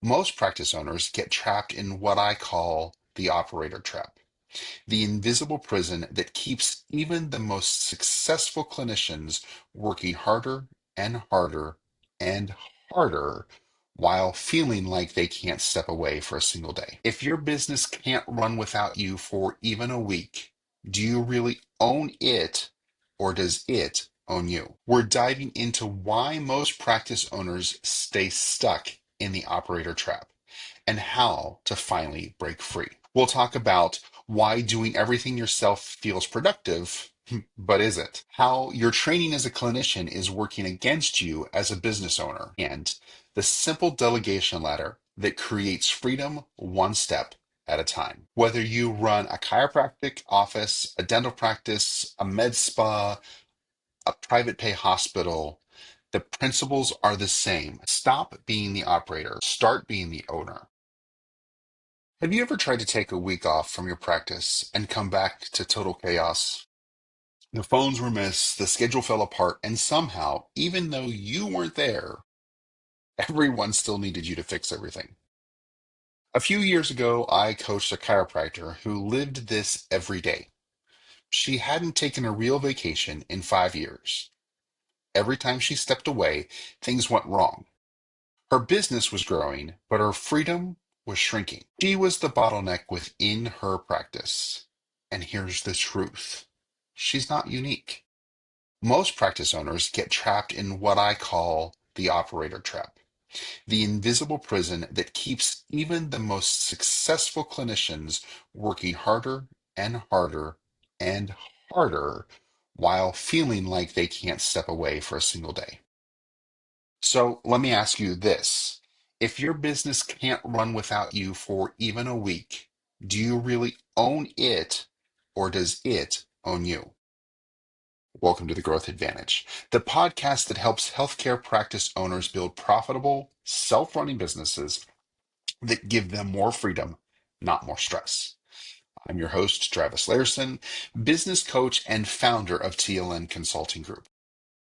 Most practice owners get trapped in what I call the operator trap, the invisible prison that keeps even the most successful clinicians working harder and harder and harder while feeling like they can't step away for a single day. If your business can't run without you for even a week, do you really own it or does it own you? We're diving into why most practice owners stay stuck in the operator trap and how to finally break free. We'll talk about why doing everything yourself feels productive, but isn't, how your training as a clinician is working against you as a business owner, and the simple delegation ladder that creates freedom one step at a time. Whether you run a chiropractic office, a dental practice, a med spa, a private pay hospital, the principles are the same. Stop being the operator, start being the owner. Have you ever tried to take a week off from your practice and come back to total chaos? The phones were missed, the schedule fell apart, and somehow, even though you weren't there, everyone still needed you to fix everything. A few years ago, I coached a chiropractor who lived this every day. She hadn't taken a real vacation in 5 years. Every time she stepped away, things went wrong. Her business was growing, but her freedom was shrinking. She was the bottleneck within her practice. And here's the truth: she's not unique. Most practice owners get trapped in what I call the operator trap, the invisible prison that keeps even the most successful clinicians working harder and harder and harder while feeling like they can't step away for a single day. So let me ask you this. If your business can't run without you for even a week, do you really own it or does it own you? Welcome to the Growth Advantage, the podcast that helps healthcare practice owners build profitable, self running businesses that give them more freedom, not more stress. I'm your host, Travis Larson, business coach and founder of TLN Consulting Group,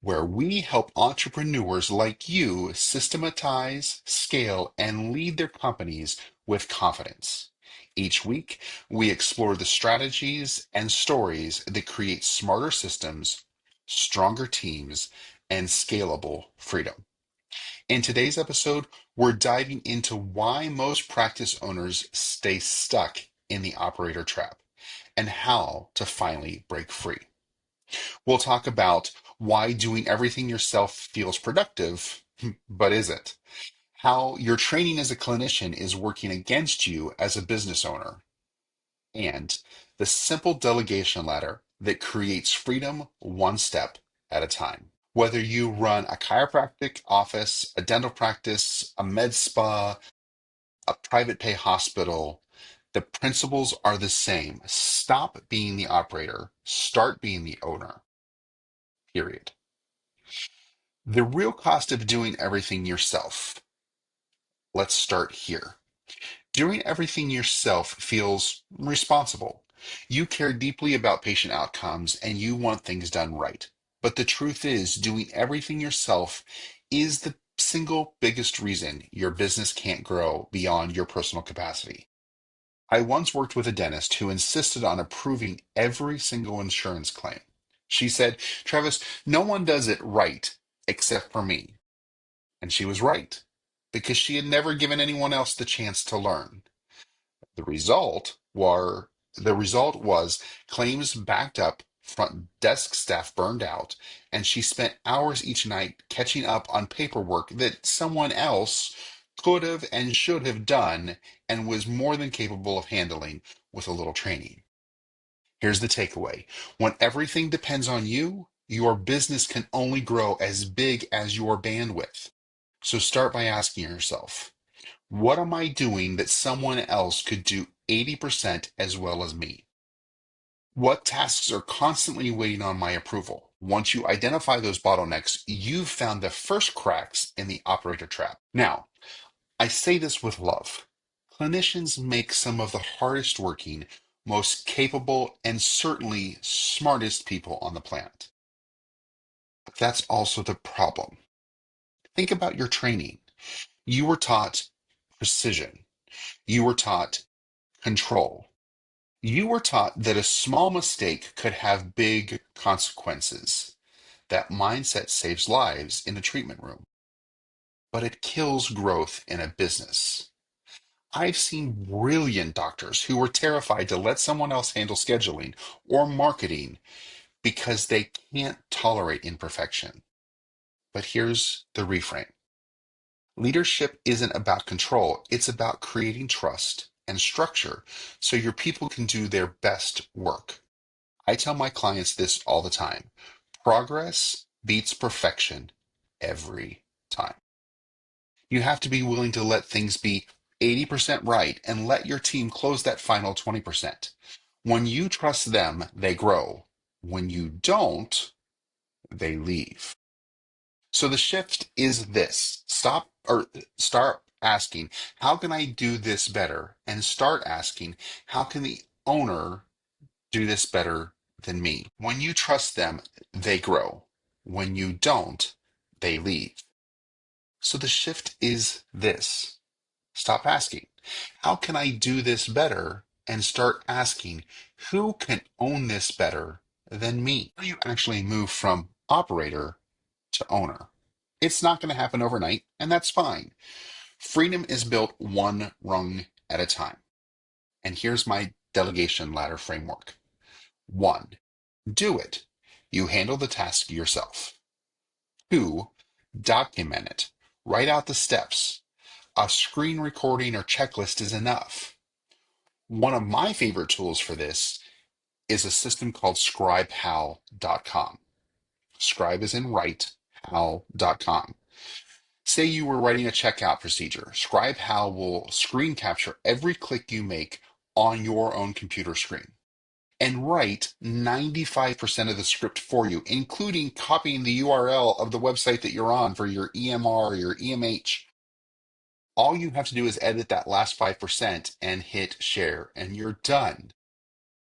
where we help entrepreneurs like you systematize, scale, and lead their companies with confidence. Each week, we explore the strategies and stories that create smarter systems, stronger teams, and scalable freedom. In today's episode, we're diving into why most practice owners stay stuck in the operator trap and how to finally break free. We'll talk about why doing everything yourself feels productive, but isn't. How your training as a clinician is working against you as a business owner. And the simple delegation ladder that creates freedom one step at a time. Whether you run a chiropractic office, a dental practice, a med spa, a private pay hospital, the principles are the same. Stop being the operator, start being the owner, period. The real cost of doing everything yourself. Let's start here. Doing everything yourself feels responsible. You care deeply about patient outcomes and you want things done right. But the truth is, doing everything yourself is the single biggest reason your business can't grow beyond your personal capacity. I once worked with a dentist who insisted on approving every single insurance claim. She said, Travis, no one does it right except for me. And she was right, because she had never given anyone else the chance to learn. The result were the result was claims backed up, front desk staff burned out, and she spent hours each night catching up on paperwork that someone else could have and should have done and was more than capable of handling with a little training. Here's the takeaway. When everything depends on you, your business can only grow as big as your bandwidth. So start by asking yourself, what am I doing that someone else could do 80% as well as me? What tasks are constantly waiting on my approval? Once you identify those bottlenecks, you've found the first cracks in the operator trap. Now, I say this with love. Clinicians make some of the hardest working, most capable, and certainly smartest people on the planet. But that's also the problem. Think about your training. You were taught precision. You were taught control. You were taught that a small mistake could have big consequences. That mindset saves lives in a treatment room, but it kills growth in a business. I've seen brilliant doctors who were terrified to let someone else handle scheduling or marketing because they can't tolerate imperfection. But here's the reframe. Leadership isn't about control, it's about creating trust and structure so your people can do their best work. I tell my clients this all the time. Progress beats perfection every time. You have to be willing to let things be 80% right and let your team close that final 20%. When you trust them, they grow. When you don't, they leave. So the shift is this. Start asking, how can I do this better? And start asking, how can the owner do this better than me? When you trust them, they grow. When you don't, they leave. So the shift is this. Stop asking, how can I do this better? And start asking, who can own this better than me? How do you actually move from operator to owner? It's not going to happen overnight, and that's fine. Freedom is built one rung at a time. And here's my delegation ladder framework. One, do it. You handle the task yourself. Two, document it. Write out the steps. A screen recording or checklist is enough. One of my favorite tools for this is a system called scribehow.com. Scribe is in write, how.com. Say you were writing a checkout procedure. ScribeHow will screen capture every click you make on your own computer screen and write 95% of the script for you, including copying the URL of the website that you're on for your EMR or your EMH. All you have to do is edit that last 5% and hit share, and you're done.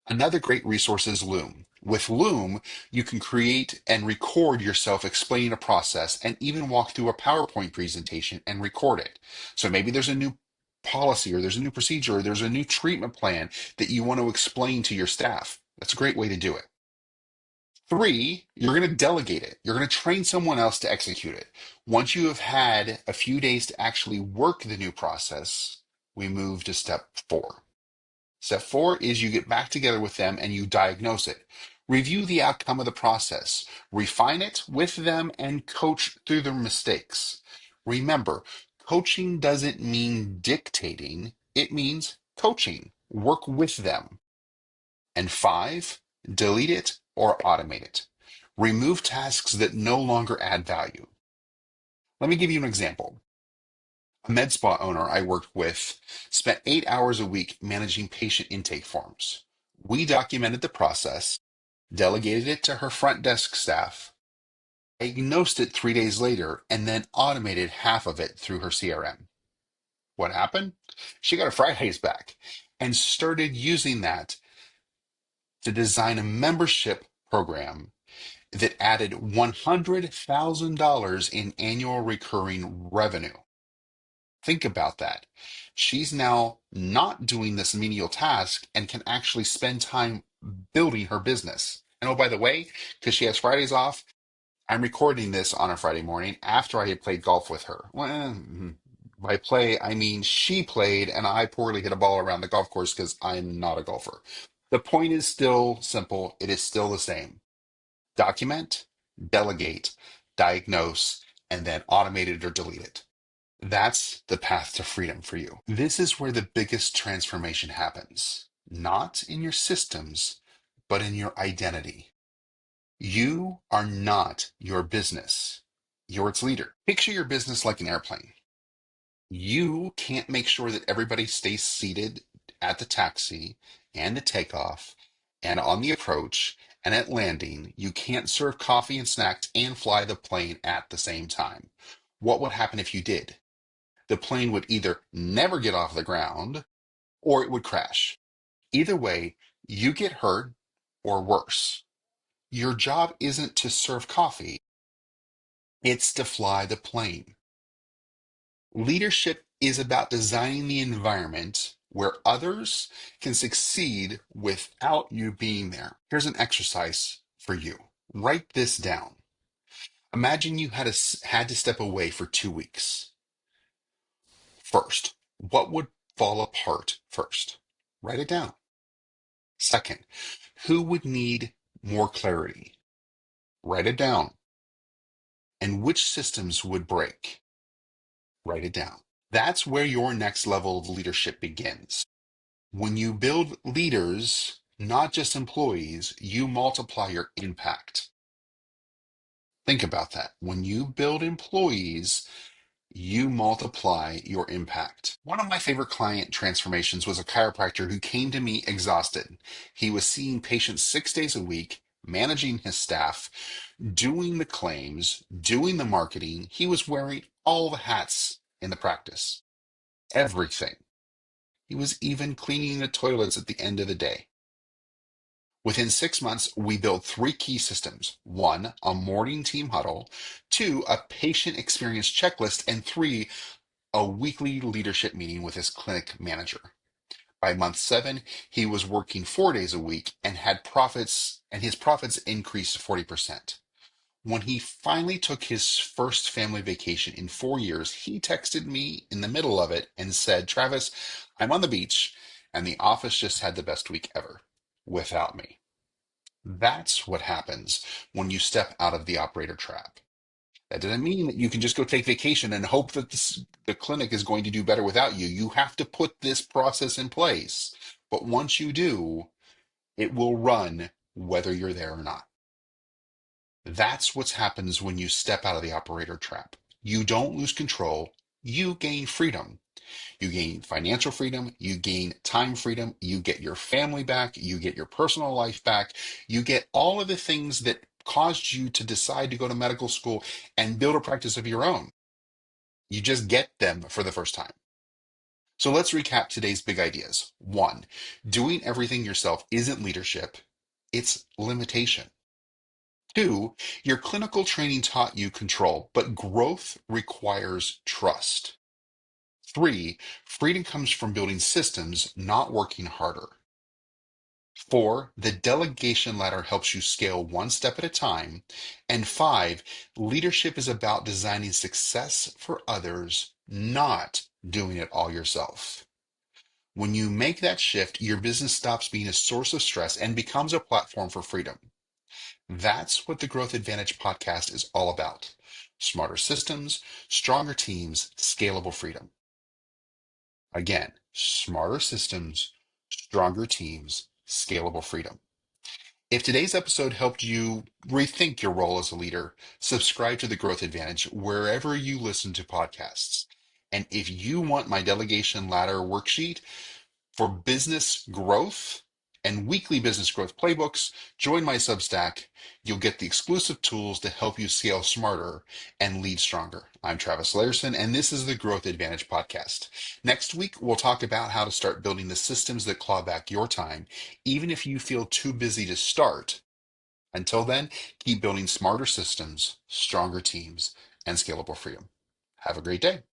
Another great resource is Loom. With Loom, you can create and record yourself explaining a process and even walk through a PowerPoint presentation and record it. So maybe there's a new policy or there's a new procedure or there's a new treatment plan that you want to explain to your staff. That's a great way to do it. Three, you're going to delegate it. You're going to train someone else to execute it. Once you have had a few days to actually work the new process, we move to step four. Step four is you get back together with them and you diagnose it. Review the outcome of the process, refine it with them, and coach through their mistakes. Remember, coaching doesn't mean dictating, it means coaching. Work with them. And five, delete it or automate it. Remove tasks that no longer add value. Let me give you an example. A med spa owner I worked with spent 8 hours a week managing patient intake forms. We documented the process, delegated it to her front desk staff, diagnosed it 3 days later, and then automated half of it through her CRM. What happened? She got her Fridays back and started using that to design a membership program that added $100,000 in annual recurring revenue. Think about that. She's now not doing this menial task and can actually spend time building her business. And oh, by the way, because she has Fridays off, I'm recording this on a Friday morning after I had played golf with her. Well, by play, I mean she played and I poorly hit a ball around the golf course because I'm not a golfer. The point is still simple. It is still the same. Document, delegate, diagnose, and then automate it or delete it. That's the path to freedom for you. This is where the biggest transformation happens, not in your systems, but in your identity. You are not your business. You're its leader. Picture your business like an airplane. You can't make sure that everybody stays seated at the taxi and the takeoff and on the approach and at landing. You can't serve coffee and snacks and fly the plane at the same time. What would happen if you did? The plane would either never get off the ground or it would crash. Either way, you get hurt or worse. Your job isn't to serve coffee, it's to fly the plane. Leadership is about designing the environment where others can succeed without you being there. Here's an exercise for you. Write this down. Imagine you had to step away for 2 weeks. First, what would fall apart first? Write it down. Second, who would need more clarity? Write it down. And which systems would break? Write it down. That's where your next level of leadership begins. When you build leaders, not just employees, you multiply your impact. Think about that. When you build employees, you multiply your impact. One of my favorite client transformations was a chiropractor who came to me exhausted. He was seeing patients 6 days a week, managing his staff, doing the claims, doing the marketing. He was wearing all the hats in the practice, everything. He was even cleaning the toilets at the end of the day. Within 6 months, we built three key systems. One, a morning team huddle. Two, a patient experience checklist. And three, a weekly leadership meeting with his clinic manager. By month 7, he was working 4 days a week and his profits increased 40%. When he finally took his first family vacation in 4 years, he texted me in the middle of it and said, Travis, I'm on the beach and the office just had the best week ever without me. That's what happens when you step out of the operator trap. That doesn't mean that you can just go take vacation and hope that the clinic is going to do better without you. You have to put this process in place. But once you do, it will run whether you're there or not. That's what happens when you step out of the operator trap. You don't lose control, you gain freedom. You gain financial freedom, you gain time freedom, you get your family back, you get your personal life back, you get all of the things that caused you to decide to go to medical school and build a practice of your own. You just get them for the first time. So let's recap today's big ideas. One, doing everything yourself isn't leadership, it's limitation. Two, your clinical training taught you control, but growth requires trust. Three, freedom comes from building systems, not working harder. Four, the delegation ladder helps you scale one step at a time. And five, leadership is about designing success for others, not doing it all yourself. When you make that shift, your business stops being a source of stress and becomes a platform for freedom. That's what the Growth Advantage podcast is all about. Smarter systems, stronger teams, scalable freedom. Again, smarter systems, stronger teams, scalable freedom. If today's episode helped you rethink your role as a leader, subscribe to the Growth Advantage wherever you listen to podcasts. And if you want my delegation ladder worksheet for business growth and weekly business growth playbooks, join my Substack. You'll get the exclusive tools to help you scale smarter and lead stronger. I'm Travis Larson, and this is the Growth Advantage podcast. Next week, we'll talk about how to start building the systems that claw back your time, even if you feel too busy to start. Until then, keep building smarter systems, stronger teams, and scalable freedom. Have a great day.